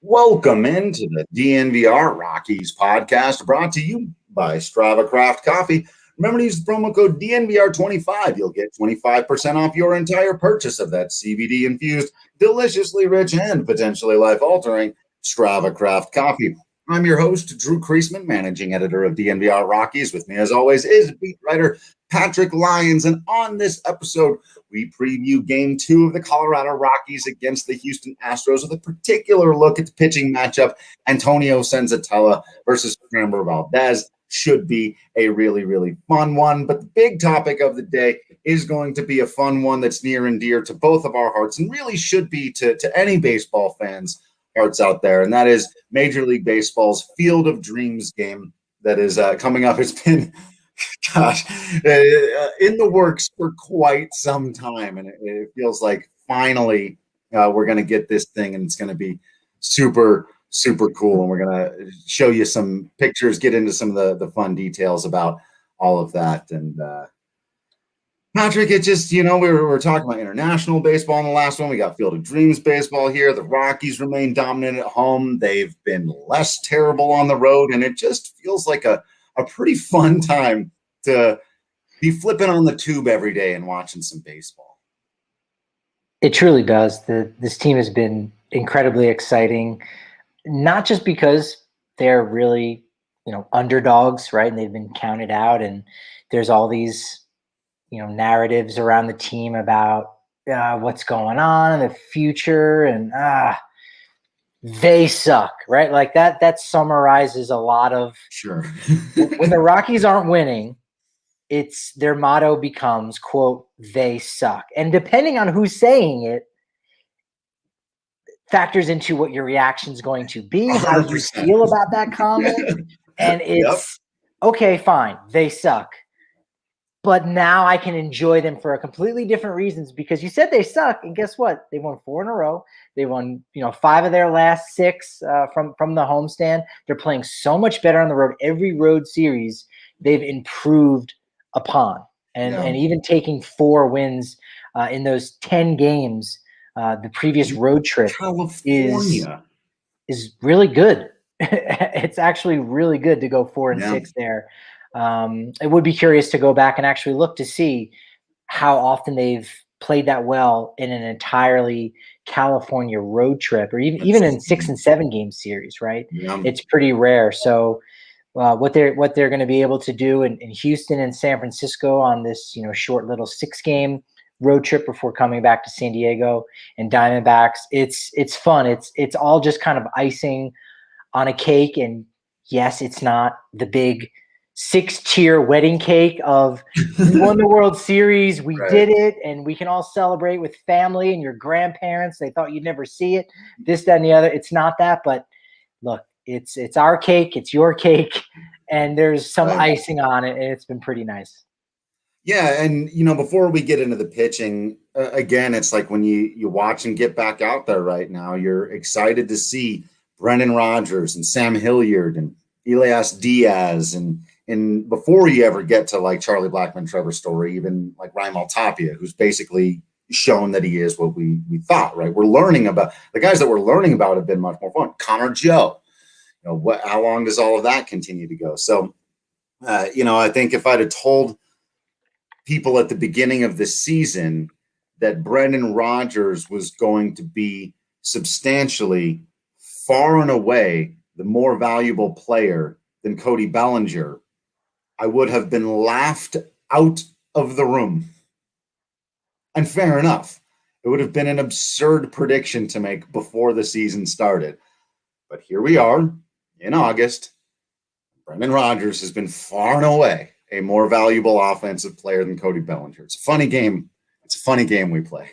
Welcome into the DNVR Rockies podcast brought to you by Strava Craft Coffee. Remember to use the promo code DNVR25. You'll get 25% off your entire purchase of that CBD-infused, deliciously rich, and potentially life-altering Strava Craft Coffee. I'm your host, Drew Creasman, managing editor of DNVR Rockies. With me, as always, is beat writer Patrick Lyons. And on this episode, we preview Game 2 of the Colorado Rockies against the Houston Astros with a particular look at the pitching matchup. Antonio Senatela versus Framber Valdez should be a really, really fun one. But the big topic of the day is going to be a fun one that's near and dear to both of our hearts and really should be to any baseball fans' hearts out there. And that is Major League Baseball's Field of Dreams game that is coming up. It's been in the works for quite some time, and it feels like finally we're going to get this thing, and it's going to be super, super cool. And we're going to show you some pictures, get into some of the fun details about all of that. And Patrick, it just, we were talking about international baseball in the last one. We got Field of Dreams baseball here. The Rockies remain dominant at home. They've been less terrible on the road, and it just feels like a pretty fun time to be flipping on the tube every day and watching some baseball. It truly does. This team has been incredibly exciting, not just because they're really, underdogs, right? And they've been counted out, and there's all these, narratives around the team about what's going on in the future, and they suck, right? Like that summarizes a lot of sure. When the Rockies aren't winning, their motto becomes, quote, they suck. And depending on who's saying it, factors into what your reaction is going to be, 100%. How you feel about that comment. And it's okay, fine, they suck. But now I can enjoy them for a completely different reasons, because you said they suck, and guess what? They won 4 in a row. They won, 5 of their last 6 from the homestand. They're playing so much better on the road. Every road series they've improved upon, and even taking 4 wins in those 10 games, the previous road trip is really good. It's actually really good to go 4-6 there. I would be curious to go back and actually look to see how often they've played that well in an entirely California road trip, or even in 6 and 7 game series, right? Yeah. It's pretty rare. So what they're going to be able to do in Houston and San Francisco on this short little 6-game road trip before coming back to San Diego and Diamondbacks, it's fun. It's all just kind of icing on a cake. And yes, it's not the big 6-tier wedding cake of we won the World Series, we did it, and we can all celebrate with family and your grandparents. They thought you'd never see it, this, that, and the other. It's not that, but look, it's our cake, it's your cake, and there's some icing on it, and it's been pretty nice. Yeah, and before we get into the pitching, again, it's like when you watch and get back out there right now, you're excited to see Brendan Rodgers and Sam Hilliard and Elias Diaz, and before you ever get to like Charlie Blackmon, Trevor Story, even like Raimel Tapia, who's basically shown that he is what we thought, right? We're learning about the guys that we're learning about have been much more fun. Connor Joe, how long does all of that continue to go? So, I think if I'd have told people at the beginning of the season that Brendan Rodgers was going to be substantially far and away the more valuable player than Cody Bellinger, I would have been laughed out of the room. And fair enough. It would have been an absurd prediction to make before the season started. But here we are in August. Brendan Rodgers has been far and away a more valuable offensive player than Cody Bellinger. It's a funny game. It's a funny game we play.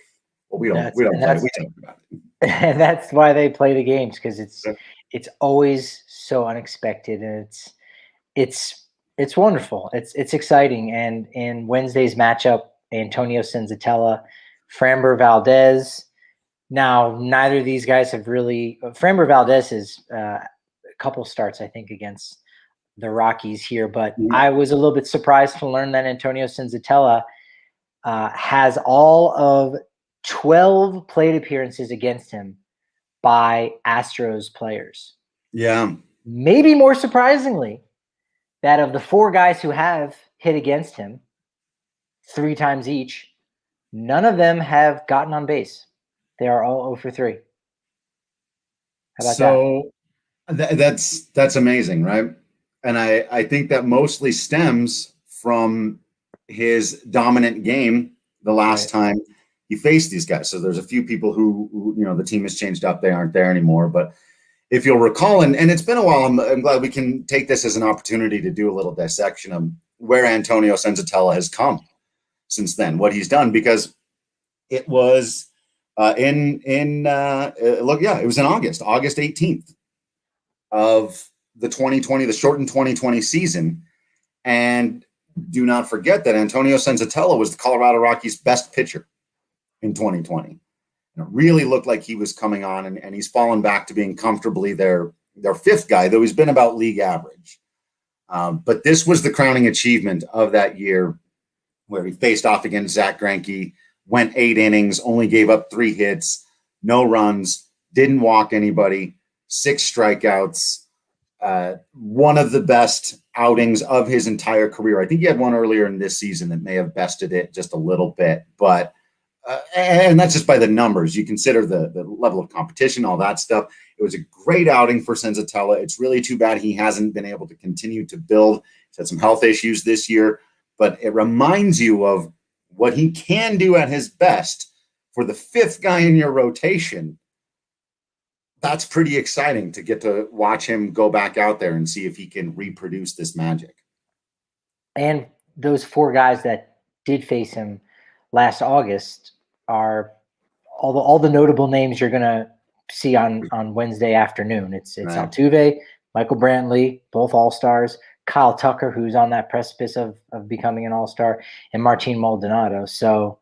Well, we don't play it. We talk about it. And that's why they play the games, because it's always so unexpected, and it's wonderful. It's exciting. And in Wednesday's matchup, Antonio Senatela, Framber Valdez. Now, neither of these guys have really. Framber Valdez is a couple starts, I think, against the Rockies here, but I was a little bit surprised to learn that Antonio Senatela has all of 12 plate appearances against him by Astros players. Yeah. Maybe more surprisingly, that of the 4 guys who have hit against him 3 times each, none of them have gotten on base. They are all 0 for 3. How about that? That's amazing, right? And I think that mostly stems from his dominant game the last time he faced these guys. So there's a few people who the team has changed up. They aren't there anymore. But if you'll recall, and it's been a while, I'm glad we can take this as an opportunity to do a little dissection of where Antonio Senatela has come since then, what he's done, because it was it was in August 18th of the 2020, the shortened 2020 season. And do not forget that Antonio Senatela was the Colorado Rockies' best pitcher in 2020. And it really looked like he was coming on, and he's fallen back to being comfortably their 5th guy, though he's been about league average. But this was the crowning achievement of that year, where he faced off against Zach Greinke, went 8 innings, only gave up 3 hits, no runs, didn't walk anybody, 6 strikeouts. One of the best outings of his entire career. I think he had one earlier in this season that may have bested it just a little bit, but and that's just by the numbers. You consider the level of competition, all that stuff. It was a great outing for Senatela. It's really too bad he hasn't been able to continue to build. He's had some health issues this year, but it reminds you of what he can do at his best for the 5th guy in your rotation. That's pretty exciting to get to watch him go back out there and see if he can reproduce this magic. And those 4 guys that did face him last August are all the notable names you're going to see on Wednesday afternoon. It's right. Altuve, Michael Brantley, both All-Stars, Kyle Tucker, who's on that precipice of becoming an All-Star, and Martin Maldonado. So,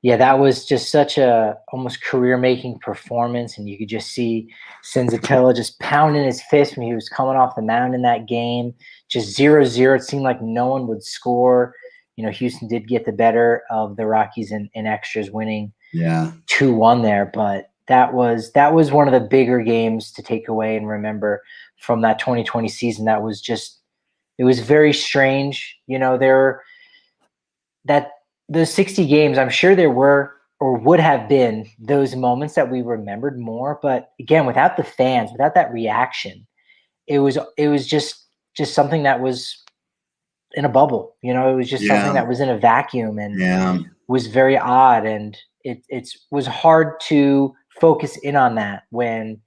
yeah, that was just such a almost career-making performance, and you could just see Senatela just pounding his fist when he was coming off the mound in that game. Just 0-0. It seemed like no one would score. Houston did get the better of the Rockies in extras, winning 2-1 there. But that was one of the bigger games to take away and remember from that 2020 season. That was it was very strange. Those 60 games, I'm sure there were or would have been those moments that we remembered more. But again, without the fans, without that reaction, it was just something that was in a bubble. It was just something that was in a vacuum and was very odd. And it was hard to focus in on that when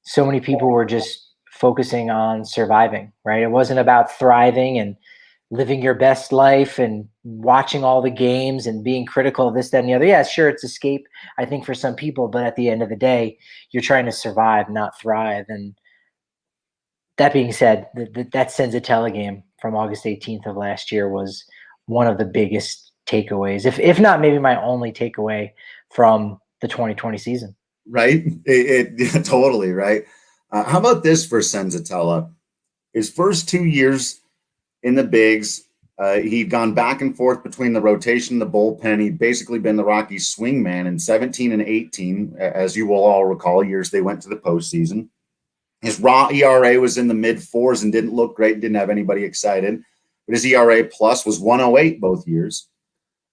so many people were just focusing on surviving, right? It wasn't about thriving and living your best life and watching all the games and being critical of this, that, and the other. Yeah, sure, it's escape, I think, for some people. But at the end of the day, you're trying to survive, not thrive. And that being said, that Senatela game from August 18th of last year was one of the biggest takeaways, if not maybe my only takeaway from the 2020 season. Right? It totally, right? How about this for Senatela? His first 2 years in the bigs, he'd gone back and forth between the rotation and the bullpen. He'd basically been the Rockies swing man in 17 and 18, as you will all recall, years they went to the postseason. His raw ERA was in the mid-4s and didn't look great, didn't have anybody excited. But his ERA plus was 108 both years.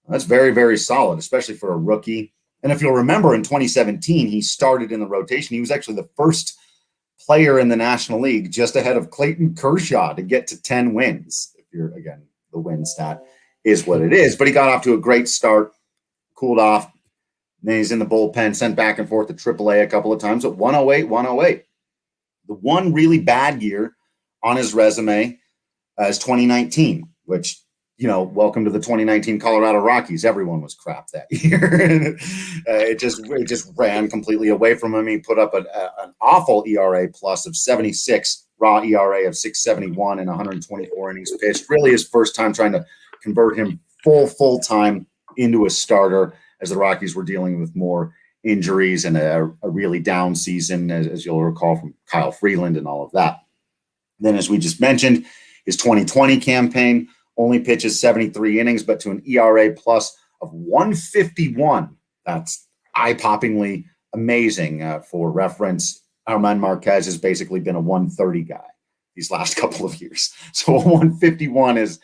That's very, very solid, especially for a rookie. And if you'll remember, in 2017, he started in the rotation. He was actually the first player in the National League, just ahead of Clayton Kershaw, to get to 10 wins. If you're, again, the win stat is what it is. But he got off to a great start, cooled off. Then he's in the bullpen, sent back and forth to AAA a couple of times at 108. The one really bad year on his resume is 2019, which, welcome to the 2019 Colorado Rockies. Everyone was crap that year. It just ran completely away from him. He put up an awful ERA plus of 76, raw ERA of 671 in 124 innings pitched. Really his first time trying to convert him full time into a starter, as the Rockies were dealing with more injuries and a really down season, as you'll recall from Kyle Freeland and all of that. Then, as we just mentioned, his 2020 campaign only pitches 73 innings, but to an ERA plus of 151. That's eye-poppingly amazing. For reference, Arman Marquez has basically been a 130 guy these last couple of years. So a 151 is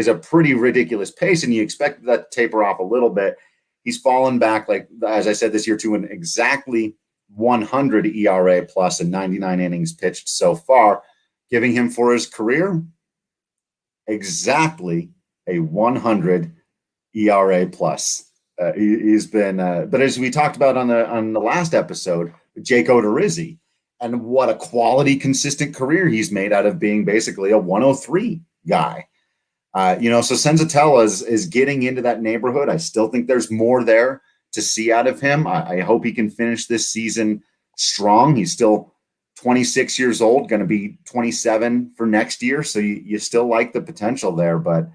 a pretty ridiculous pace, and you expect that to taper off a little bit. He's fallen back, like as I said, this year to an exactly 100 ERA plus and 99 innings pitched so far, giving him for his career exactly a 100 ERA plus. He's been, but as we talked about on the last episode, Jake Odorizzi, and what a quality, consistent career he's made out of being basically a 103 guy. So Senatela is getting into that neighborhood. I still think there's more there to see out of him. I hope he can finish this season strong. He's still 26 years old, going to be 27 for next year. So you still like the potential there. But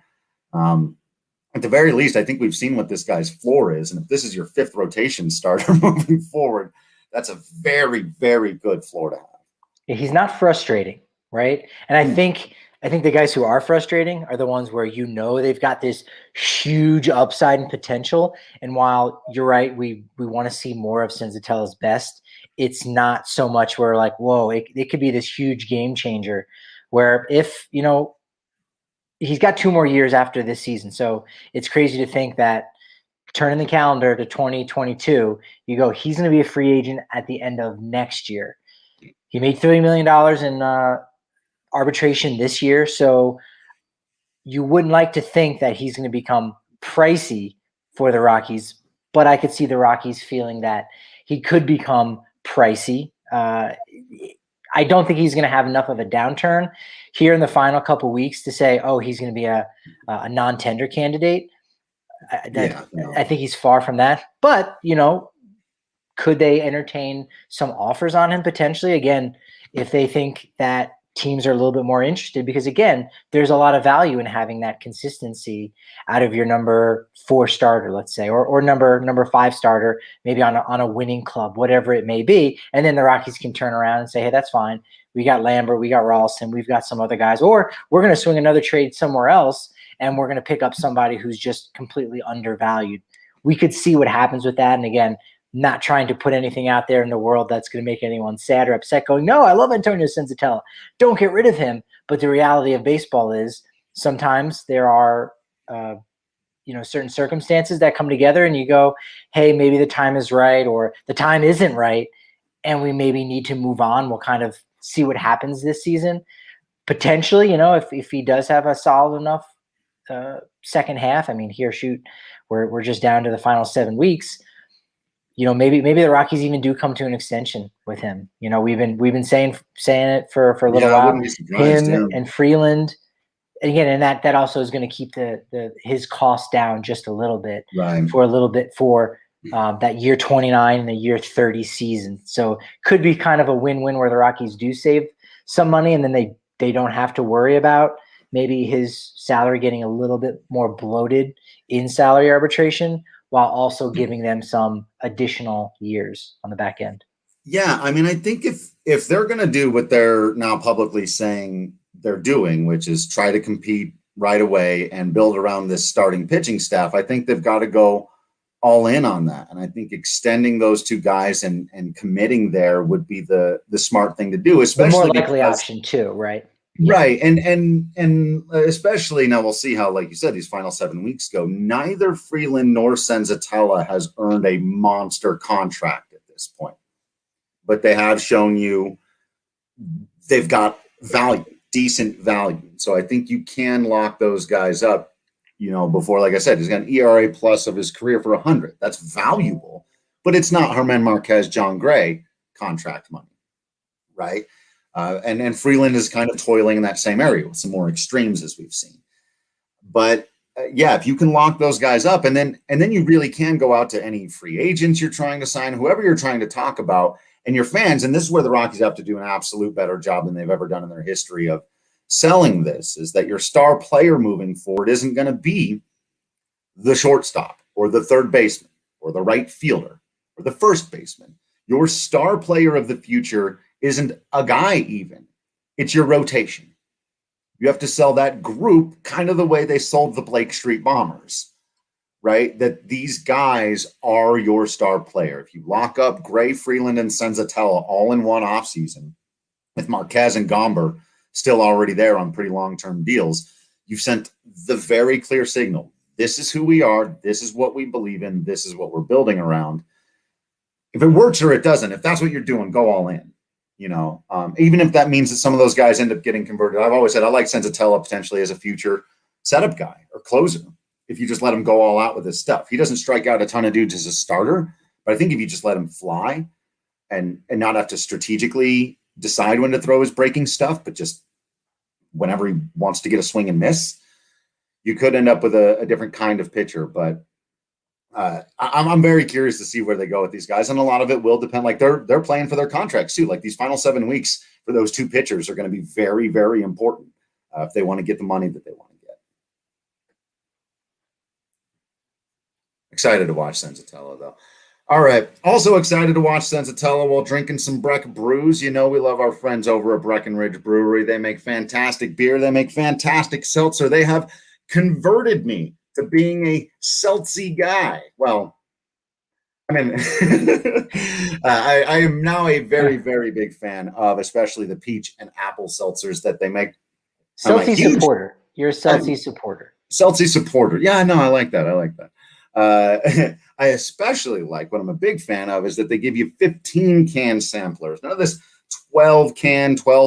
at the very least, I think we've seen what this guy's floor is. And if this is your fifth rotation starter moving forward, that's a very, very good floor to have. He's not frustrating, right? And I think the guys who are frustrating are the ones where they've got this huge upside and potential. And while you're right, we want to see more of Senatela's best, it's not so much where like, whoa, it could be this huge game changer where if, he's got 2 more years after this season. So it's crazy to think that turning the calendar to 2022, you go, he's going to be a free agent at the end of next year. He made $30 million in arbitration this year, so you wouldn't like to think that he's going to become pricey for the Rockies, but I could see the Rockies feeling that he could become pricey. I don't think he's going to have enough of a downturn here in the final couple weeks to say, oh, he's going to be a non-tender candidate. I think he's far from that, but could they entertain some offers on him potentially? Again, if they think that teams are a little bit more interested, because again, there's a lot of value in having that consistency out of your number 4 starter, let's say, or number 5 starter, maybe on a winning club, whatever it may be. And then the Rockies can turn around and say, hey, that's fine. We got Lambert, we got Ralston, we've got some other guys, or we're going to swing another trade somewhere else and we're going to pick up somebody who's just completely undervalued. We could see what happens with that. And again, not trying to put anything out there in the world that's going to make anyone sad or upset going, no, I love Antonio Senatela. Don't get rid of him. But the reality of baseball is sometimes there are, certain circumstances that come together and you go, hey, maybe the time is right or the time isn't right. And we maybe need to move on. We'll kind of see what happens this season. Potentially, if he does have a solid enough second half, we're just down to the final 7 weeks. Maybe the Rockies even do come to an extension with him. We've been saying it for a little while. Him and Freeland, and again, and that also is going to keep his cost down just a little bit for that year 29 and the year 30 season. So could be kind of a win-win where the Rockies do save some money and then they don't have to worry about maybe his salary getting a little bit more bloated in salary arbitration, while also giving them some additional years on the back end. Yeah, I think if they're going to do what they're now publicly saying they're doing, which is try to compete right away and build around this starting pitching staff, I think they've got to go all in on that. And I think extending those 2 guys and committing there would be the smart thing to do, especially the more likely option too, right? Yeah. Right. And especially now we'll see how, like you said, these final 7 weeks go. Neither Freeland nor Senatela has earned a monster contract at this point, but they have shown you they've got value, decent value. So I think you can lock those guys up, before, like I said, he's got an ERA plus of his career for 100. That's valuable, but it's not Germán Marquez, John Gray contract money. Right. And Freeland is kind of toiling in that same area with some more extremes as we've seen. But if you can lock those guys up and then you really can go out to any free agents you're trying to sign, whoever you're trying to talk about, and your fans. And this is where the Rockies have to do an absolute better job than they've ever done in their history of selling this, is that your star player moving forward isn't going to be the shortstop or the third baseman or the right fielder or the first baseman. Your star player of the future isn't a guy even. It's your rotation. You have to sell that group kind of the way they sold the Blake Street Bombers. right? That these guys are your star player. If you lock up Gray, Freeland, and Senatela all in one offseason, with Marquez and Gomber still already there on pretty long-term deals, you've sent the very clear signal. This is who we are. This is what we believe in. This is what we're building around. If it works or it doesn't, if that's what you're doing, go all in. Even if that means that some of those guys end up getting converted. I've always said I like Senatela potentially as a future setup guy or closer if you just let him go all out with his stuff. He doesn't strike out a ton of dudes as a starter, but I think if you just let him fly and not have to strategically decide when to throw his breaking stuff, but just whenever he wants to get a swing and miss, you could end up with a different kind of pitcher. But I'm very curious to see where they go with these guys, and a lot of it will depend. Like they're playing for their contracts too. Like these final 7 weeks for those two pitchers are going to be very, very important if they want to get the money that they want to get. Excited to watch Senatela though. All right. Also excited to watch Senatela while drinking some Breck brews. We love our friends over at Breckenridge Brewery. They make fantastic beer. They make fantastic seltzer. They have converted me to being a seltzy guy. Well, I mean, I am now a very, very big fan of especially the peach and apple seltzers that they make. Seltzy supporter. You're a seltzy supporter. Seltzy supporter. Yeah, no, I like that. I especially like what I'm a big fan of is that they give you 15 can samplers. None of this 12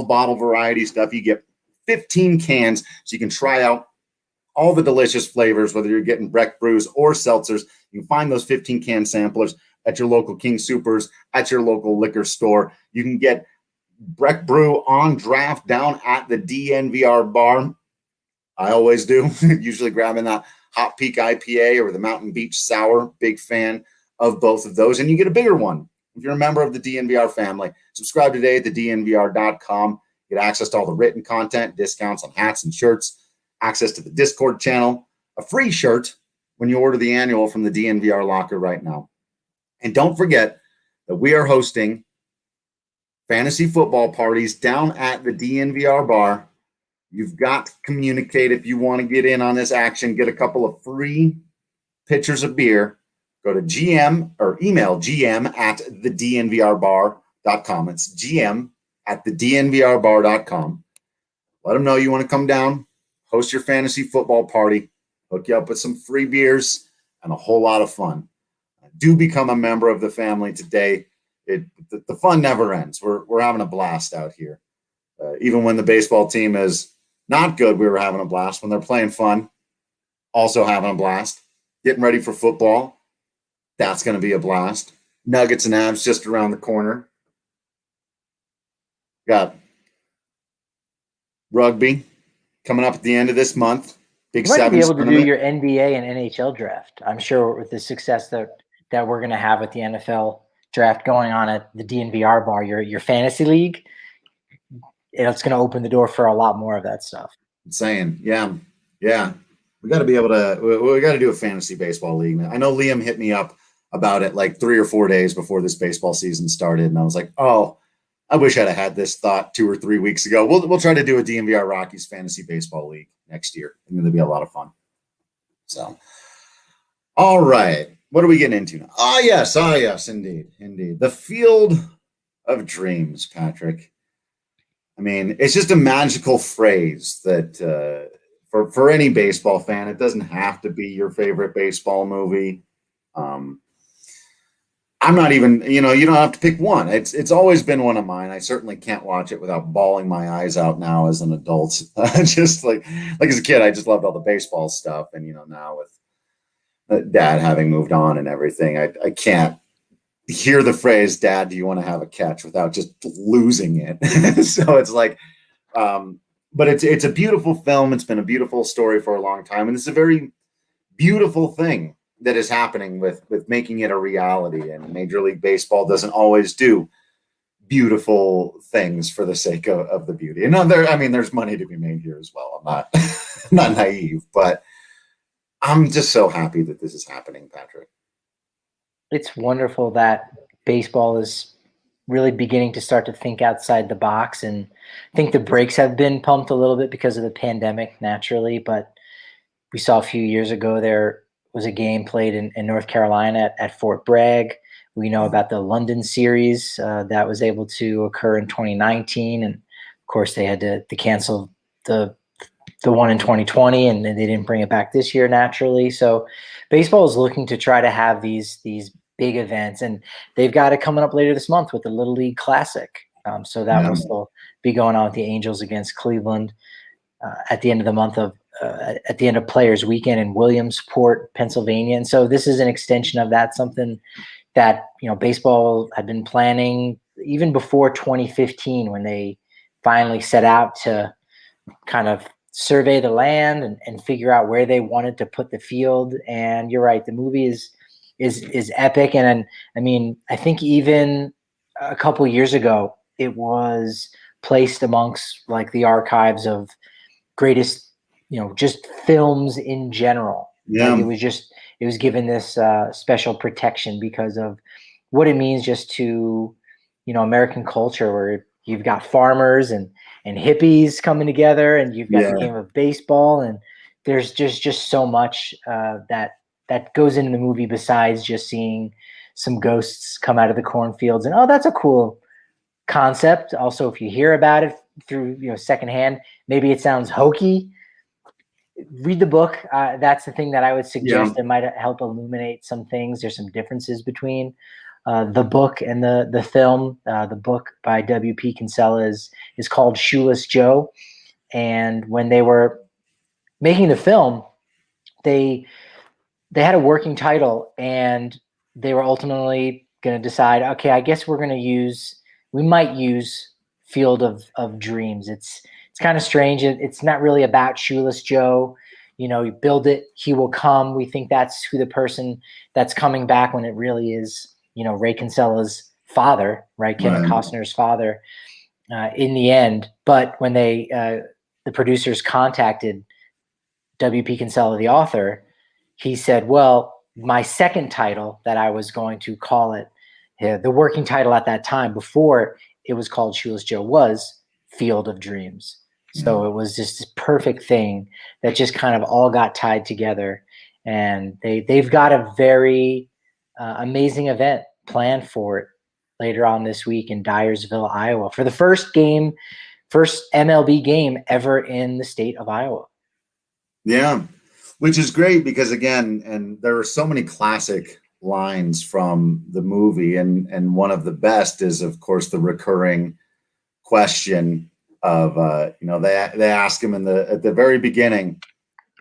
bottle variety stuff. You get 15 cans so you can try out all the delicious flavors, whether you're getting Breck brews or seltzers. You can find those 15 can samplers at your local King Soopers, at your local liquor store. You can get Breck brew on draft down at the DNVR bar. I always do, usually grabbing that Hot Peak IPA or the Mountain Beach Sour. Big fan of both of those. And you get a bigger one if you're a member of the DNVR family. Subscribe today at the DNVR.com. Get access to all the written content, discounts on hats and shirts, access to the Discord channel, a free shirt when you order the annual from the DNVR Locker right now. And don't forget that we are hosting fantasy football parties down at the DNVR bar. You've got to communicate if you want to get in on this action. Get a couple of free pitchers of beer. Go to GM or email GM at thednvrbar.com. It's GM at thednvrbar.com. Let them know you want to come down, host your fantasy football party, hook you up with some free beers and a whole lot of fun. Do become a member of the family today. The fun never ends. We're having a blast out here. Even when the baseball team is not good, we were having a blast. When they're playing fun, also having a blast. Getting ready for football, that's going to be a blast. Nuggets and Avs just around the corner. Got rugby coming up at the end of this month. You might be able to do your NBA and NHL draft. I'm sure with the success that we're going to have with the NFL draft going on at the DNVR bar, your fantasy league, it's going to open the door for a lot more of that stuff. Insane. Yeah. We got to be able to, we got to do a fantasy baseball league. I know Liam hit me up about it like 3 or 4 days before this baseball season started. And I was like, oh, I wish I'd have had this thought 2 or 3 weeks ago. We'll try to do a DNVR Rockies fantasy baseball league next year. I think it'll be a lot of fun. So, all right. What are we getting into now? Ah, yes, indeed. The Field of Dreams, Patrick. I mean, it's just a magical phrase that for any baseball fan, it doesn't have to be your favorite baseball movie. I'm not even, you don't have to pick one. It's always been one of mine. I certainly can't watch it without bawling my eyes out now as an adult. Just like as a kid, I just loved all the baseball stuff. And, now with Dad having moved on and everything, I can't hear the phrase, Dad, do you want to have a catch, without just losing it. So it's like, but it's a beautiful film. It's been a beautiful story for a long time. And it's a very beautiful thing that is happening with making it a reality. And Major League Baseball doesn't always do beautiful things for the sake of the beauty. And there's money to be made here as well. I'm not naive, but I'm just so happy that this is happening, Patrick. It's wonderful that baseball is really beginning to start to think outside the box. And I think the brakes have been pumped a little bit because of the pandemic naturally, but we saw a few years ago there was a game played in North Carolina at Fort Bragg. We know about the London series that was able to occur in 2019, and of course they had to cancel the one in 2020, and they didn't bring it back this year naturally. So baseball is looking to try to have these big events, and they've got it coming up later this month with the Little League Classic. So that will still be going on with the Angels against Cleveland at the end of the month at the end of Players Weekend in Williamsport, Pennsylvania. And so this is an extension of that, something that, baseball had been planning even before 2015, when they finally set out to kind of survey the land and figure out where they wanted to put the field. And you're right, the movie is epic. And I mean, I think even a couple of years ago, it was placed amongst like the archives of greatest, just films in general. Yeah. Like it was given this special protection because of what it means just to, American culture, where you've got farmers and hippies coming together, and you've got the game of baseball, and there's just so much that goes into the movie besides just seeing some ghosts come out of the cornfields. And that's a cool concept. Also, if you hear about it through secondhand, maybe it sounds hokey. Read the book. That's the thing that I would suggest that might help illuminate some things. There's some differences between the book and the film. The book by W.P. Kinsella is called Shoeless Joe. And when they were making the film, they had a working title, and they were ultimately going to decide, okay, I guess we might use Field of Dreams. It's kind of strange. It's not really about Shoeless Joe. You build it, he will come. We think that's who the person that's coming back, when it really is, Ray Kinsella's father, right? Kevin Costner's father in the end. But when the producers contacted W.P. Kinsella, the author, he said, well, my second title that I was going to call it, the working title at that time before it was called Shoeless Joe, was Field of Dreams. So it was just this perfect thing that just kind of all got tied together. And they've got a very amazing event planned for it later on this week in Dyersville, Iowa, for the first MLB game ever in the state of Iowa. Yeah, which is great because, again, and there are so many classic lines from the movie, and one of the best is, of course, the recurring question of they ask him at the very beginning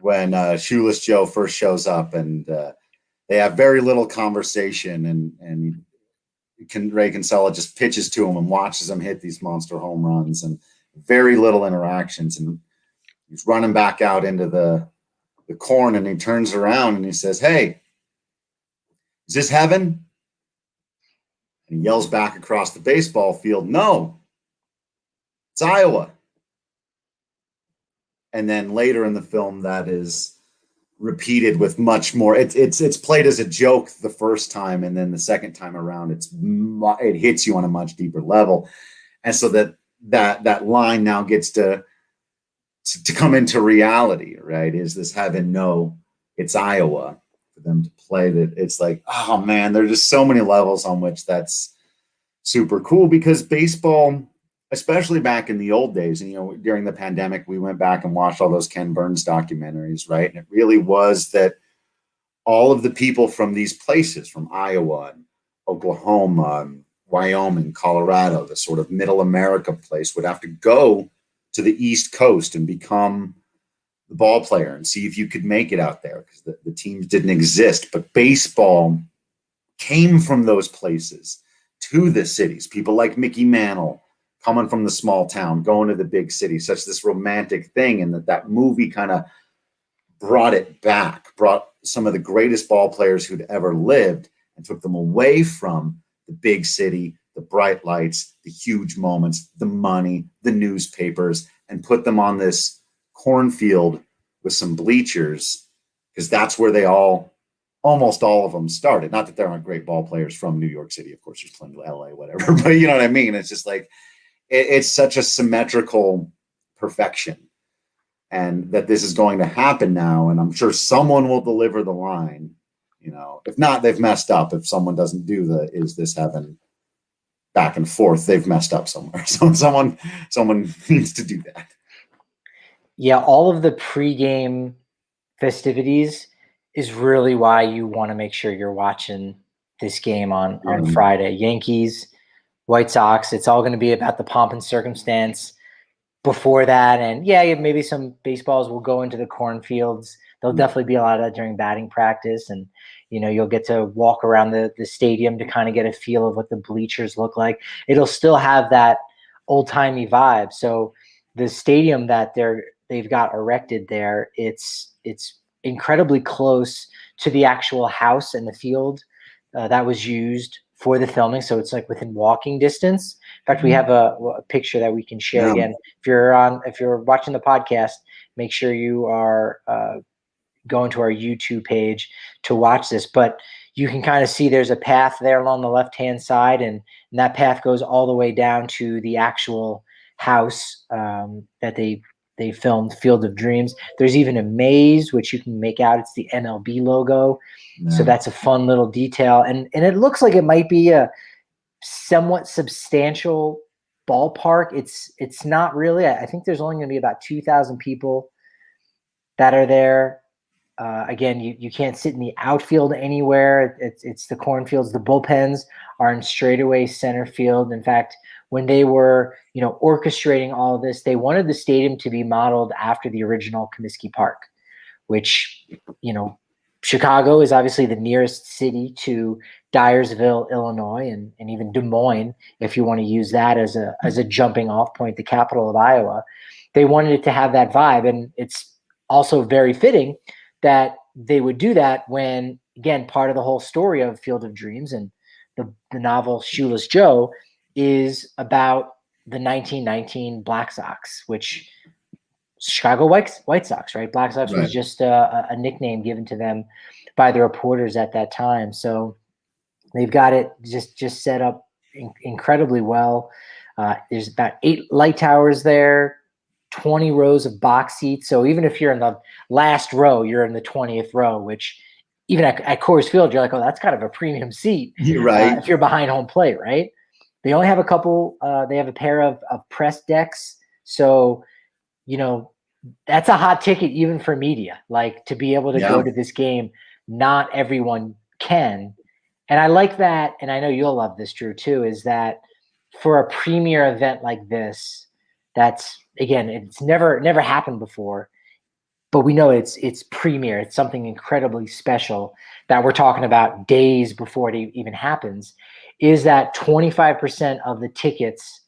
when Shoeless Joe first shows up, and they have very little conversation, and Ray Kinsella just pitches to him and watches him hit these monster home runs, and very little interactions, and he's running back out into the corn, and he turns around and he says, "Hey, is this heaven?" And he yells back across the baseball field, "No, it's Iowa." And then later in the film, that is repeated with much more. It's played as a joke the first time, and then the second time around, it hits you on a much deeper level. And so that line now gets to come into reality, right? Is this heaven? No, it's Iowa. For them to play that, it's like, oh man, there's just so many levels on which that's super cool, because baseball, especially back in the old days, and during the pandemic, we went back and watched all those Ken Burns documentaries, right? And it really was that all of the people from these places, from Iowa, and Oklahoma, Wyoming, Colorado, the sort of middle America place, would have to go to the East Coast and become the ball player and see if you could make it out there, because the teams didn't exist. But baseball came from those places to the cities. People like Mickey Mantle coming from the small town, going to the big city, such this romantic thing. And that movie kind of brought it back, brought some of the greatest ball players who'd ever lived and took them away from the big city, the bright lights, the huge moments, the money, the newspapers, and put them on this cornfield with some bleachers, because that's where almost all of them started. Not that there aren't great ball players from New York City. Of course, there's plenty of LA, whatever, but you know what I mean? It's just like, it's such a symmetrical perfection. and that this is going to happen now. And I'm sure someone will deliver the line. You know, if not, they've messed up. If someone doesn't do the "is this heaven" back and forth, they've messed up somewhere. So someone needs to do that. Yeah, all of the pregame festivities is really why you want to make sure you're watching this game on Friday. Yankees, White Sox, it's all going to be about the pomp and circumstance before that. And yeah, maybe some baseballs will go into the cornfields. There'll definitely be a lot of that during batting practice. And, you'll get to walk around the stadium to kind of get a feel of what the bleachers look like. It'll still have that old-timey vibe. So the stadium that they've got erected there, it's incredibly close to the actual house and the field that was used for the filming. So it's like within walking distance. In fact, we have a picture that we can share again. If you're watching the podcast, make sure you are going to our YouTube page to watch this. But you can kind of see there's a path there along the left-hand side, and that path goes all the way down to the actual house that they filmed, Field of Dreams. There's even a maze, which you can make out. It's the MLB logo. Yeah. So that's a fun little detail. And it looks like it might be a somewhat substantial ballpark. It's not really. I think there's only going to be about 2,000 people that are there. Again, you can't sit in the outfield anywhere. It's the cornfields. The bullpens are in straightaway center field. In fact, when they were, orchestrating all of this, they wanted the stadium to be modeled after the original Comiskey Park, which, Chicago is obviously the nearest city to Dyersville, Illinois, and even Des Moines, if you want to use that as a jumping off point, the capital of Iowa. They wanted it to have that vibe, and it's also very fitting that they would do that when, again, part of the whole story of Field of Dreams and the novel Shoeless Joe is about the 1919 Black Sox, which Chicago White Sox, right? Black Sox was just a nickname given to them by the reporters at that time. So they've got it just set up incredibly well. There's about 8 light towers there, 20 rows of box seats. So even if you're in the last row, you're in the 20th row, which even at Coors Field, you're like, oh, that's kind of a premium seat. Right. If you're behind home plate, right? They only have a couple. They have a pair of press decks. So, that's a hot ticket even for media. Like, to be able to go to this game, not everyone can. And I like that, and I know you'll love this, Drew, too, is that for a premier event like this, that's, again, it's never happened before, but we know it's premier. It's something incredibly special that we're talking about days before it even happens, is that 25% of the tickets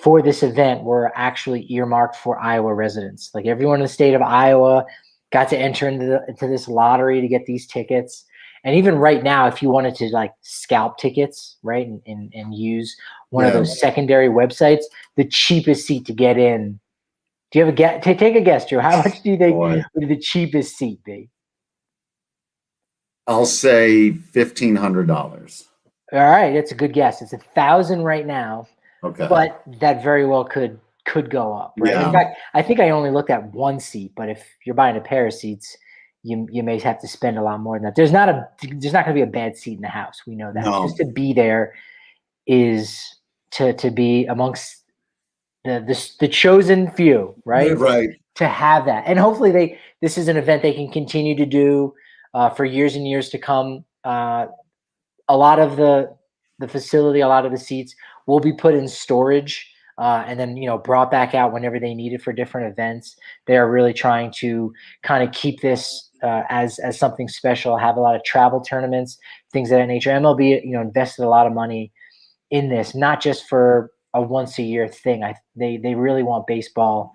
for this event were actually earmarked for Iowa residents. Like, everyone in the state of Iowa got to enter into this lottery to get these tickets. And even right now, if you wanted to like scalp tickets, right, and use one of those secondary websites, the cheapest seat to get in. Do you have a guess? Take a guess, Drew. How much do you think would the cheapest seat be? I'll say $1,500. All right, that's a good guess. It's $1,000 right now. Okay, but that very well could go up, right? Yeah. In fact, I think I only looked at one seat, but if you're buying a pair of seats, you may have to spend a lot more than that. There's not going to be a bad seat in the house. We know that. No. Just to be there is to be amongst the chosen few, right? Right. To have that, and hopefully this is an event they can continue to do for years and years to come. A lot of the facility, a lot of the seats will be put in storage and then, brought back out whenever they need it for different events. They are really trying to kind of keep this as something special, have a lot of travel tournaments, things of that nature. MLB, invested a lot of money in this, not just for a once a year thing. They really want baseball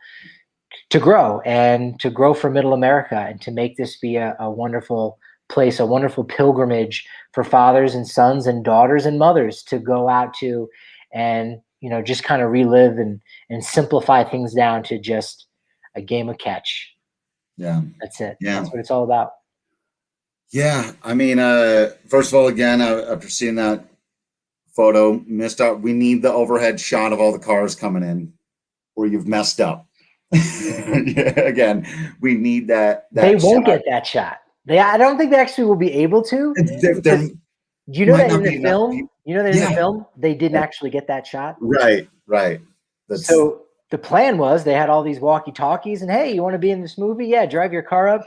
to grow and to grow for Middle America, and to make this be a wonderful place, a wonderful pilgrimage for fathers and sons and daughters and mothers to go out to, and just kind of relive and simplify things down to just a game of catch. Yeah, that's it. Yeah, that's what it's all about. Yeah, I mean, first of all, again, after seeing that photo, missed out. We need the overhead shot of all the cars coming in, where you've messed up. Yeah, again, we need that. They won't shot. get that shot. I don't think they actually will be able to. There You know might that in not the be enough film, people. Yeah, they didn't actually get that shot. right. That's So the plan was they had all these walkie-talkies and, hey, you want to be in this movie? Yeah, drive your car up.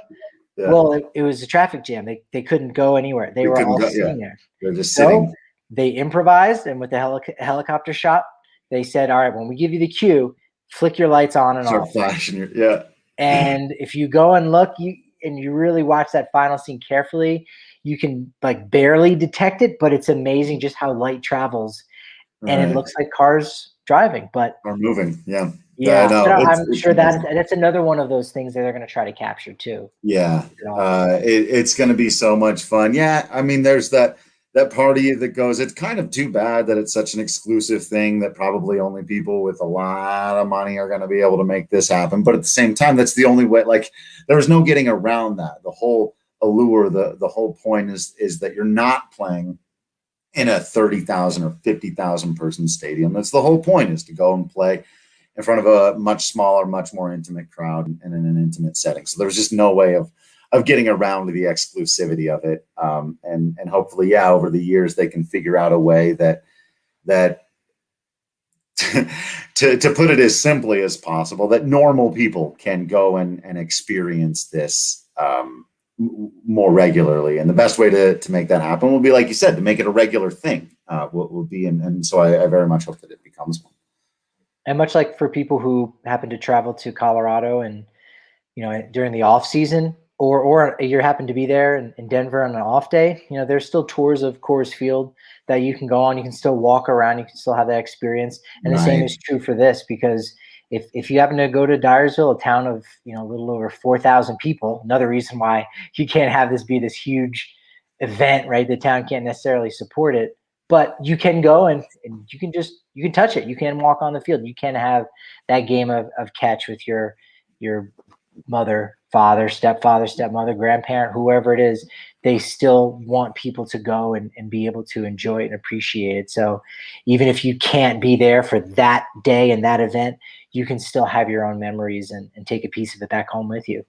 yeah. Well, it was a traffic jam. They couldn't go anywhere. They We were couldn't all go. Yeah, sitting there. they're just So sitting. they improvised, and with the helicopter shot, they said, all right, when we give you the cue, flick your lights on and Start off. flashing. Yeah. And if you go and look, you really watch that final scene carefully, you can like barely detect it, but it's amazing just how light travels, and it Right. looks like cars driving. But Or moving. Yeah. I yeah, know. but I'm It's sure amazing. that's another one of those things that they're going to try to capture too. Yeah. You know? It's going to be so much fun. Yeah. I mean, there's that party that goes. It's kind of too bad that it's such an exclusive thing that probably only people with a lot of money are going to be able to make this happen. But at the same time, that's the only way. Like, there's no getting around that. The whole allure, the whole point is that you're not playing in a 30,000 or 50,000 person stadium. That's the whole point, is to go and play in front of a much smaller, much more intimate crowd and in an intimate setting. So there's just no way of getting around the exclusivity of it. And hopefully, yeah, over the years they can figure out a way that to put it as simply as possible, that normal people can go and experience this more regularly. And the best way to make that happen will be, like you said, to make it a regular thing. Will be, and so I very much hope that it becomes one. And much like for people who happen to travel to Colorado and, during the off season, or you happen to be there in Denver on an off day, there's still tours of Coors Field that you can go on. You can still walk around. You can still have that experience. And the same Right. is true for this, because if you happen to go to Dyersville, a town of, a little over 4,000 people, another reason why you can't have this be this huge event, right? The town can't necessarily support it, but you can go and you can touch it. You can walk on the field. You can have that game of catch with your mother, father, stepmother, grandparent, whoever it is. They still want people to go and be able to enjoy it and appreciate it. So even if you can't be there for that day and that event, you can still have your own memories and take a piece of it back home with you.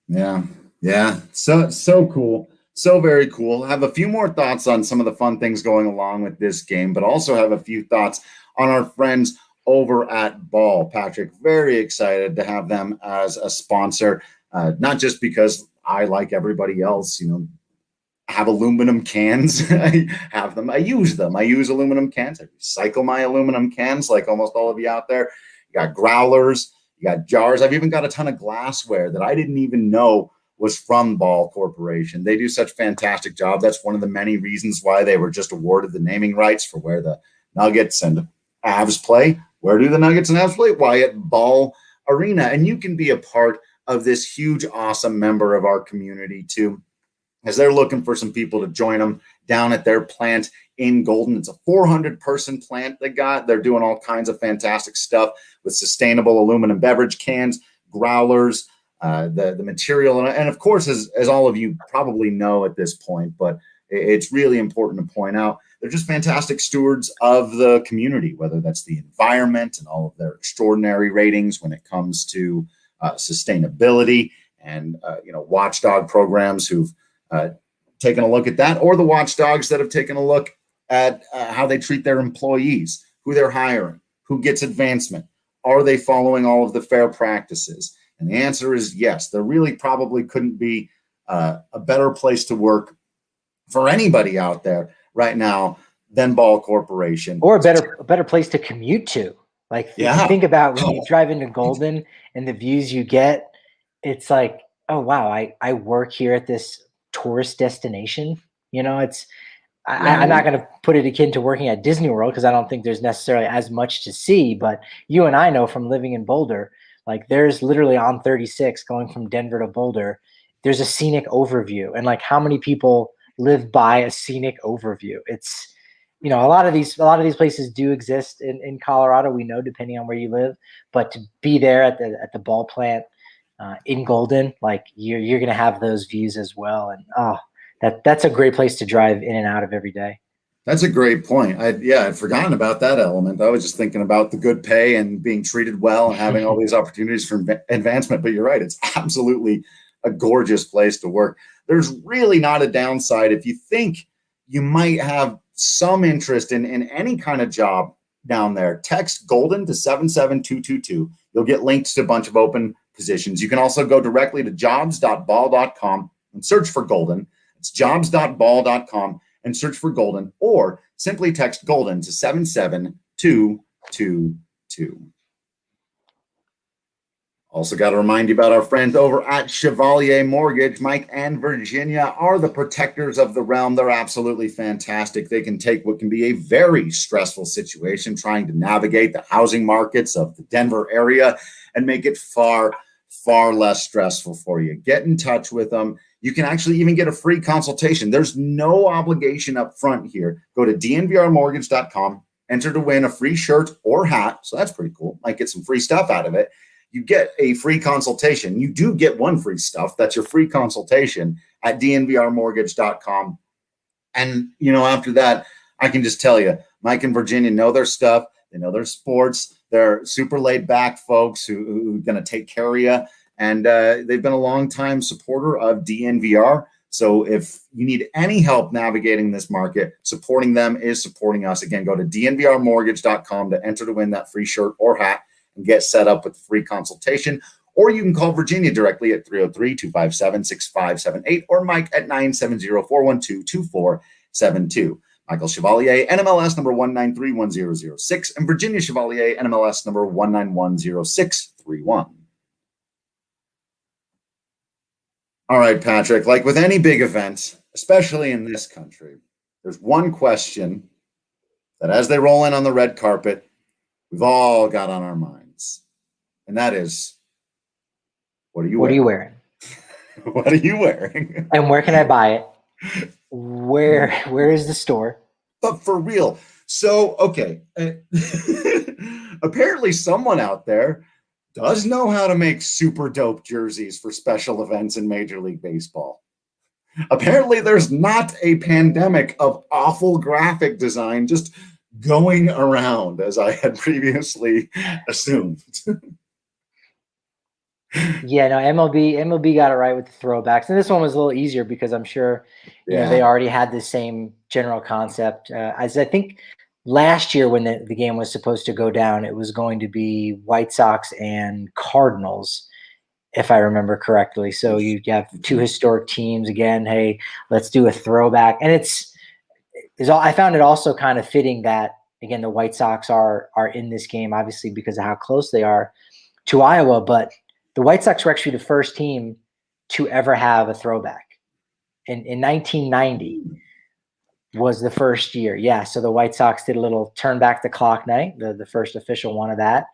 Yeah. Yeah. So cool. So very cool. I have a few more thoughts on some of the fun things going along with this game, but also have a few thoughts on our friends over at Ball. Patrick, very excited to have them as a sponsor, not just because I, like everybody else, have aluminum cans. I have them. I use them. I use aluminum cans. I recycle my aluminum cans, like almost all of you out there. You got growlers, you got jars. I've even got a ton of glassware that I didn't even know was from Ball Corporation. They do such a fantastic job. That's one of the many reasons why they were just awarded the naming rights for where the Nuggets and Avs play. Where do the Nuggets and Avs play? Why, at Ball Arena. And you can be a part of this huge, awesome member of our community too, as they're looking for some people to join them down at their plant in Golden. It's a 400-person plant they got. They're doing all kinds of fantastic stuff with sustainable aluminum beverage cans, growlers, the material. And of course, as all of you probably know at this point, but it's really important to point out, they're just fantastic stewards of the community, whether that's the environment and all of their extraordinary ratings when it comes to sustainability and, watchdog programs who've taken a look at that, or the watchdogs that have taken a look at how they treat their employees, who they're hiring, who gets advancement. Are they following all of the fair practices? And the answer is yes. There really probably couldn't be a better place to work for anybody out there right now than Ball Corporation. Or a better place to commute to. Like, if you think about when you drive into Golden and the views you get, it's like, oh wow, I work here at this tourist destination. I'm not going to put it akin to working at Disney World, because I don't think there's necessarily as much to see. But you and I know from living in Boulder, like, there's literally on 36 going from Denver to Boulder, there's a scenic overview. And like, how many people live by a scenic overview? It's, a lot of these places do exist in Colorado, we know, depending on where you live. But to be there at the ball plant in Golden, like, you're going to have those views as well. And that's a great place to drive in and out of every day. That's a great point. I'd forgotten about that element. I was just thinking about the good pay and being treated well and having all these opportunities for advancement. But you're right. It's absolutely a gorgeous place to work. There's really not a downside. If you think you might have some interest in any kind of job down there, text Golden to 77222. You'll get links to a bunch of open positions. You can also go directly to jobs.ball.com and search for Golden. It's jobs.ball.com and search for Golden, or simply text Golden to 77222. Also got to remind you about our friends over at Chevalier Mortgage. Mike and Virginia are the protectors of the realm. They're absolutely fantastic. They can take what can be a very stressful situation trying to navigate the housing markets of the Denver area and make it far, far less stressful for you. Get in touch with them. You can actually even get a free consultation. There's no obligation up front here. Go to dnvrmortgage.com, enter to win a free shirt or hat. So that's pretty cool. Might get some free stuff out of it. You get a free consultation. You do get one free stuff. That's your free consultation at dnvrmortgage.com. And, after that, I can just tell you, Mike and Virginia know their stuff. They know their sports. They're super laid back folks who are going to take care of you. And they've been a long-time supporter of DNVR. So if you need any help navigating this market, supporting them is supporting us. Again, go to dnvrmortgage.com to enter to win that free shirt or hat and get set up with a free consultation. Or you can call Virginia directly at 303-257-6578 or Mike at 970-412-2472. Michael Chevalier, NMLS number 1931006, and Virginia Chevalier, NMLS number 1910631. All right, Patrick, like with any big event, especially in this country, there's one question that as they roll in on the red carpet, we've all got on our minds. And that is, what are you wearing? What are you wearing? And where can I buy it? Where is the store? But for real. So, okay. Apparently someone out there does know how to make super dope jerseys for special events in Major League Baseball. Apparently there's not a pandemic of awful graphic design just going around as I had previously assumed. Yeah, no, MLB got it right with the throwbacks. And this one was a little easier because I'm sure they already had the same general concept. As I think last year when the game was supposed to go down, it was going to be White Sox and Cardinals, if I remember correctly. So you have two historic teams again. Hey, let's do a throwback. And I found it also kind of fitting that, again, the White Sox are in this game, obviously because of how close they are to Iowa. But the White Sox were actually the first team to ever have a throwback. In 1990 was the first year. Yeah, so the White Sox did a little turn back the clock night, the first official one of that.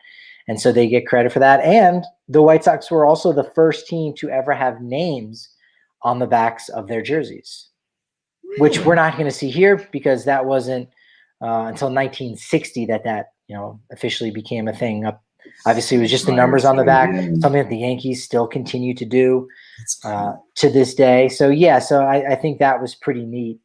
And so they get credit for that. And the White Sox were also the first team to ever have names on the backs of their jerseys, which we're not going to see here because that wasn't until 1960 that officially became a thing. Obviously, it was just the numbers on the back, something that the Yankees still continue to do to this day. So, I think that was pretty neat.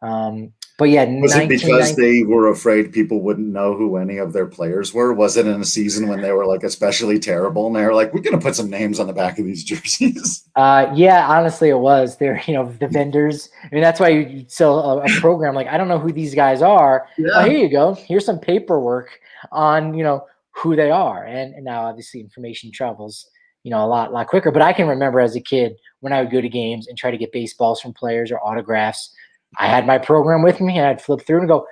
But yeah, was it because they were afraid people wouldn't know who any of their players were? Was it in a season when they were like especially terrible and they were like, we're going to put some names on the back of these jerseys? Yeah, honestly, it was. They're, the vendors. I mean, that's why you sell a program like, I don't know who these guys are. Yeah. Oh, here you go. Here's some paperwork on, who they are. And now obviously information travels, a lot quicker. But I can remember as a kid when I would go to games and try to get baseballs from players or autographs, I had my program with me and I'd flip through and go,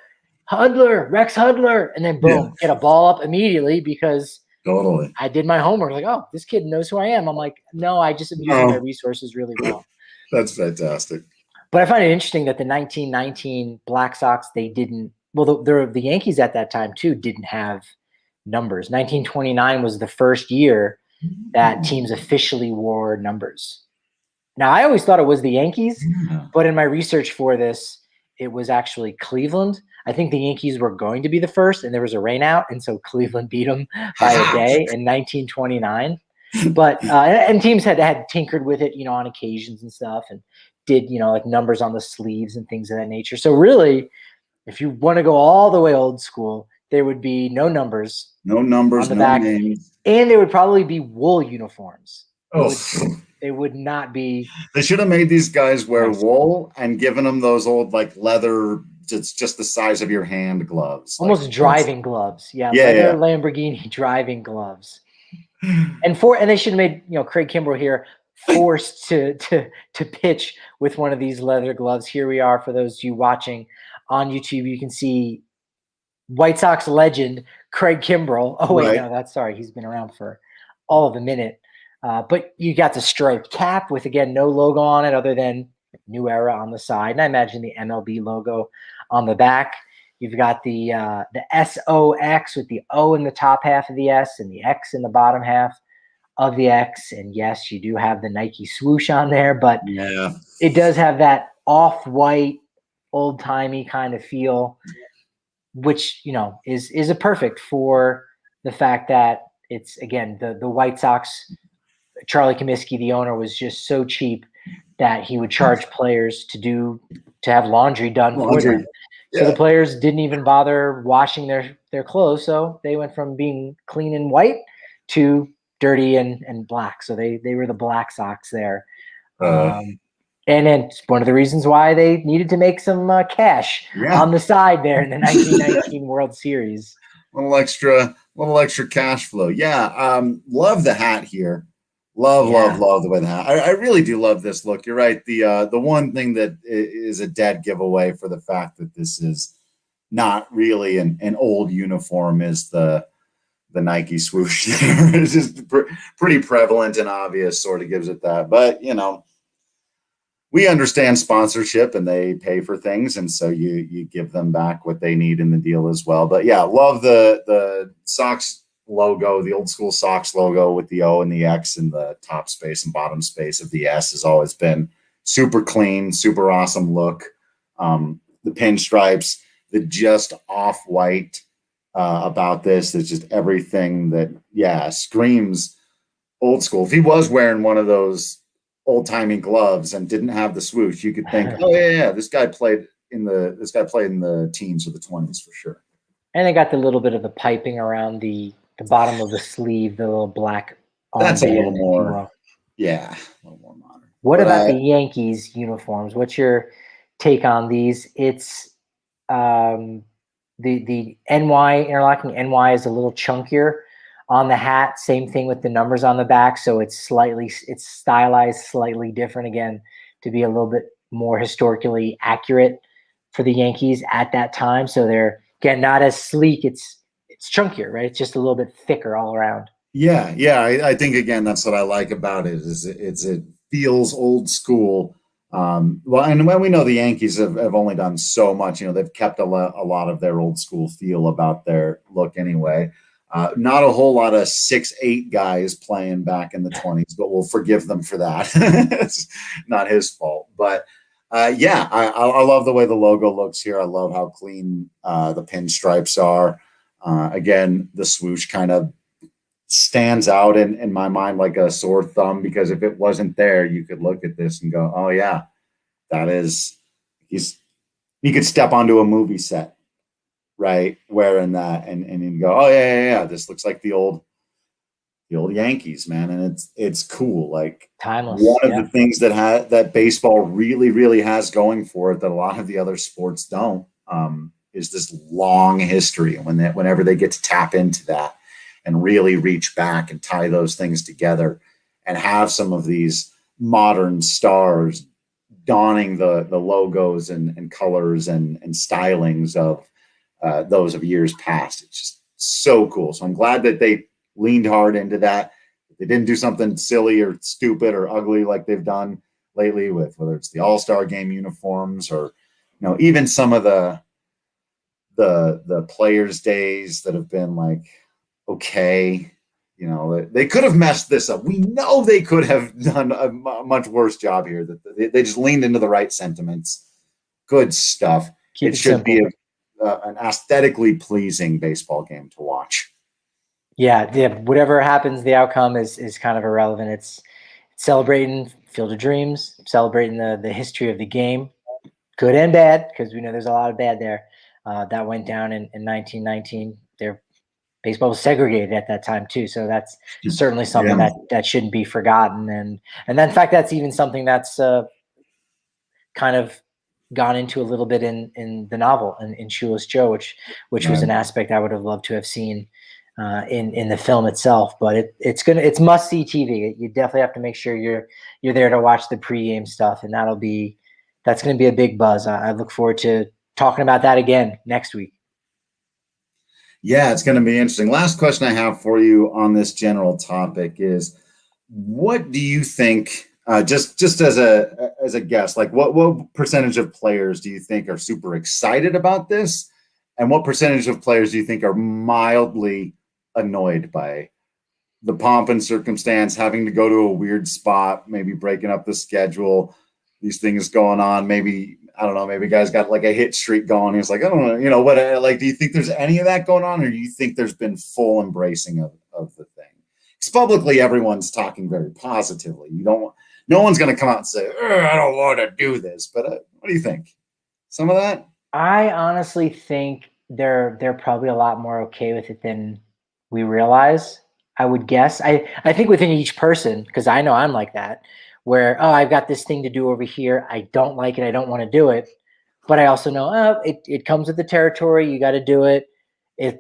Hudler, Rex Hudler. And then boom, get a ball up immediately because I did my homework. Like, oh, this kid knows who I am. I'm like, no, I just am using my resources really well. That's fantastic. But I find it interesting that the 1919 Black Sox, they didn't, well, the Yankees at that time too didn't have numbers. 1929 was the first year that teams officially wore numbers. Now, I always thought it was the Yankees, but in my research for this, it was actually Cleveland. I think the Yankees were going to be the first, and there was a rainout, and so Cleveland beat them by a day in 1929. But and teams had tinkered with it, on occasions and stuff, and did like numbers on the sleeves and things of that nature. So really, If you want to go all the way old school, there would be no numbers. No numbers, on the no back, names. and there would probably be wool uniforms. Oh, They would not be. They should have made these guys wear Nice. wool and given them those old like leather, just the size of your hand gloves. Almost like, driving gloves. Yeah, yeah, leather yeah. Lamborghini driving gloves. And they should have made, Craig Kimbrell here forced to pitch with one of these leather gloves. Here we are for those of you watching on YouTube. You can see White Sox legend Craig Kimbrell. Oh wait, Right. no, that's sorry. He's been around for all of a minute. But you got the striped cap with, again, no logo on it other than New Era on the side, and I imagine the MLB logo on the back. You've got the SOX with the O in the top half of the S and the X in the bottom half of the X. And yes, you do have the Nike swoosh on there, but Yeah, it does have that off-white, old-timey kind of feel, which, is a perfect for the fact that it's, again, the White Sox. Charlie Comiskey, the owner, was just so cheap that he would charge players to have laundry done for them. So the players didn't even bother washing their clothes. So they went from being clean and white to dirty and black. So they were the Black Sox there. And then one of the reasons why they needed to make some cash on the side there in the 1919 World Series. Little extra cash flow. Yeah. Love the hat here. Love the way the hat. I really do love this look. You're right. The one thing that is a dead giveaway for the fact that this is not really an old uniform is the Nike swoosh. It's just pretty prevalent and obvious, sort of gives it that. But, we understand sponsorship and they pay for things. And so you give them back what they need in the deal as well. But yeah, love the Sox logo, the old school Sox logo with the O and the X in the top space and bottom space of the S has always been super clean, super awesome look. The pinstripes, the just off-white about this is just everything that, screams old school. If he was wearing one of those old-timey gloves and didn't have the swoosh, you could think, oh yeah, this guy played in the teens or the 20s for sure. And they got the little bit of the piping around the bottom of the sleeve, the little black armband. That's a little more, a little more modern. What about the Yankees uniforms? What's your take on these? It's the NY, interlocking NY is a little chunkier on the hat. Same thing with the numbers on the back. So it's stylized slightly different, again, to be a little bit more historically accurate for the Yankees at that time. So they're, again, not as sleek. It's chunkier, right? It's just a little bit thicker all around. Yeah. I think, again, that's what I like about it is it feels old school. And when we know the Yankees have only done so much, they've kept a lot of their old school feel about their look anyway. Not a whole lot of 6'8" guys playing back in the 20s, but we'll forgive them for that. It's not his fault. But I love the way the logo looks here. I love how clean the pinstripes are. Again, the swoosh kind of stands out in my mind like a sore thumb, because if it wasn't there, you could look at this and go, oh yeah, he could step onto a movie set, right, wearing that, and you go, oh yeah, this looks like the old Yankees, man. And it's cool. Like, timeless. One of the things that baseball really, really has going for it that a lot of the other sports don't, is this long history. And whenever they get to tap into that and really reach back and tie those things together and have some of these modern stars donning the logos and colors and stylings of those of years past, it's just so cool. So I'm glad that they leaned hard into that. They didn't do something silly or stupid or ugly like they've done lately with whether it's the All-Star Game uniforms or even some of the players' days that have been like, okay, they could have messed this up. We know they could have done a much worse job here. That they just leaned into the right sentiments. Good stuff. It should be an aesthetically pleasing baseball game to watch. Yeah. Whatever happens, the outcome is kind of irrelevant. It's celebrating Field of Dreams, celebrating the history of the game, good and bad, because we know there's a lot of bad there. that went down in 1919. Baseball was segregated at that time too, so that's certainly something that shouldn't be forgotten. And then, in fact, that's even something that's kind of gone into a little bit in the novel in Shoeless Joe, which was an aspect I would have loved to have seen in the film itself. But it's must see TV. You definitely have to make sure you're there to watch the pregame stuff, and that's going to be a big buzz. I look forward to talking about that again next week. Yeah, it's going to be interesting. Last question I have for you on this general topic is, what do you think, just as a guess, like what percentage of players do you think are super excited about this? And what percentage of players do you think are mildly annoyed by the pomp and circumstance, having to go to a weird spot, maybe breaking up the schedule, these things going on, maybe, I don't know, maybe guys got like a hit streak going. He's like, I don't know, what, like, do you think there's any of that going on, or do you think there's been full embracing of the thing? Because publicly, everyone's talking very positively. No one's going to come out and say, I don't want to do this. But what do you think? Some of that? I honestly think they're probably a lot more okay with it than we realize. I would guess. I think within each person, because I know I'm like that, where, I've got this thing to do over here. I don't like it. I don't want to do it. But I also know, it comes with the territory. You got to do it.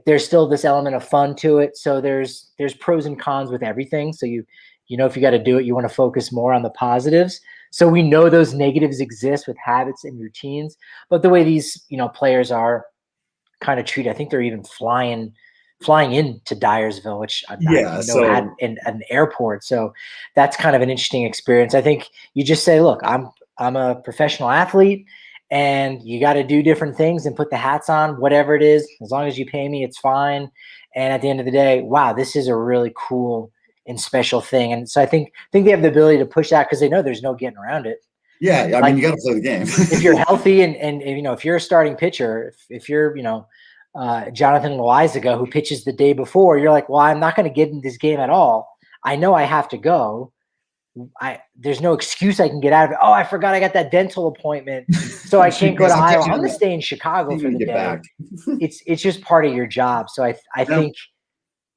There's still this element of fun to it. So there's pros and cons with everything. So if you got to do it, you want to focus more on the positives. So we know those negatives exist with habits and routines. But the way these, players are kind of treated, I think they're even flying into Dyersville, which I had in an airport. So that's kind of an interesting experience. I think you just say, look, I'm a professional athlete, and you got to do different things and put the hats on, whatever it is. As long as you pay me, it's fine. And at the end of the day, wow, this is a really cool and special thing. And so I think they have the ability to push that because they know there's no getting around it. Yeah, I mean, you got to play the game. If you're healthy and if you're a starting pitcher, if you're Jonathan Loizaga, who pitches the day before, you're like, well, I'm not going to get in this game at all. I know I have to go. There's no excuse I can get out of it. Oh, I forgot I got that dental appointment, so I can't go to Iowa. I'm going to stay in Chicago for the day. It's just part of your job. So I think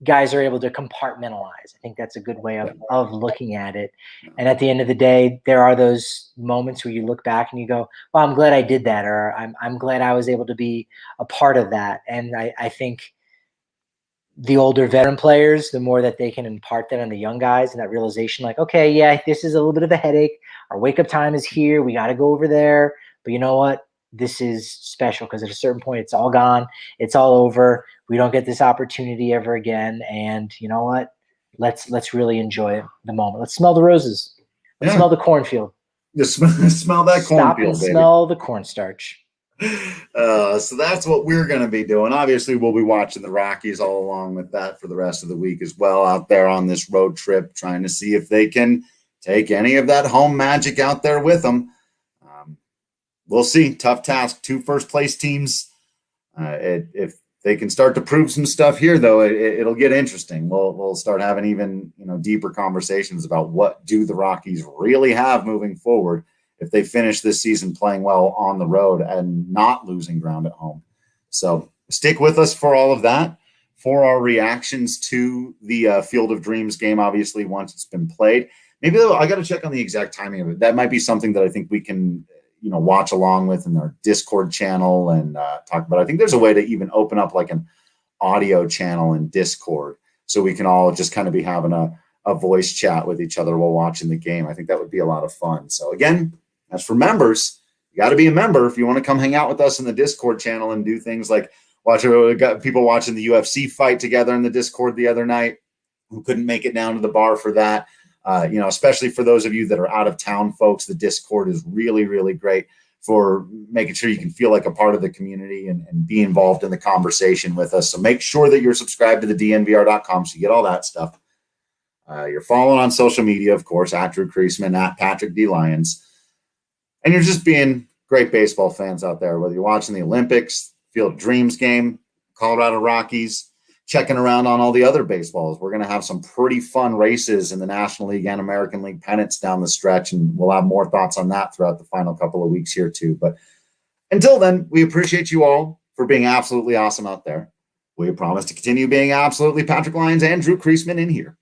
guys are able to compartmentalize. I think that's a good way of looking at it. And at the end of the day, there are those moments where you look back and you go, well, I'm glad I did that, or I'm glad I was able to be a part of that. And I think the older veteran players, the more that they can impart that on the young guys, and that realization, like, okay, yeah, this is a little bit of a headache. Our wake up time is here. We got to go over there. But you know what? This is special because at a certain point, it's all gone. It's all over. We don't get this opportunity ever again. And you know what? Let's really enjoy the moment. Let's smell the roses. Let's smell the cornfield. Just smell that cornfield. Stop and smell the cornstarch. So that's what we're going to be doing. Obviously, we'll be watching the Rockies all along with that for the rest of the week as well, out there on this road trip, trying to see if they can take any of that home magic out there with them. We'll see. Tough task. 2 first-place teams. If they can start to prove some stuff here, though, it'll get interesting. We'll start having even deeper conversations about what do the Rockies really have moving forward if they finish this season playing well on the road and not losing ground at home. So stick with us for all of that, for our reactions to the Field of Dreams game, obviously, once it's been played. Maybe I got to check on the exact timing of it. That might be something that I think we can watch along with in our Discord channel and talk about. I think there's a way to even open up like an audio channel in Discord so we can all just kind of be having a voice chat with each other while watching the game. I think that would be a lot of fun. So again, as for members, you got to be a member if you want to come hang out with us in the Discord channel and do things like we got people watching the UFC fight together in the Discord the other night who couldn't make it down to the bar for that. Especially for those of you that are out of town folks, the Discord is really, really great for making sure you can feel like a part of the community and be involved in the conversation with us. So make sure that you're subscribed to the DNVR.com so you get all that stuff. You're following on social media, of course, at Drew Creasman, at Patrick D. Lyons. And you're just being great baseball fans out there, whether you're watching the Olympics, Field of Dreams game, Colorado Rockies, checking around on all the other baseballs. We're going to have some pretty fun races in the National League and American League pennants down the stretch, and we'll have more thoughts on that throughout the final couple of weeks here too. But until then, we appreciate you all for being absolutely awesome out there. We promise to continue being absolutely Patrick Lyons and Drew Creasman in here.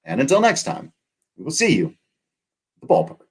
And until next time, we will see you at the ballpark.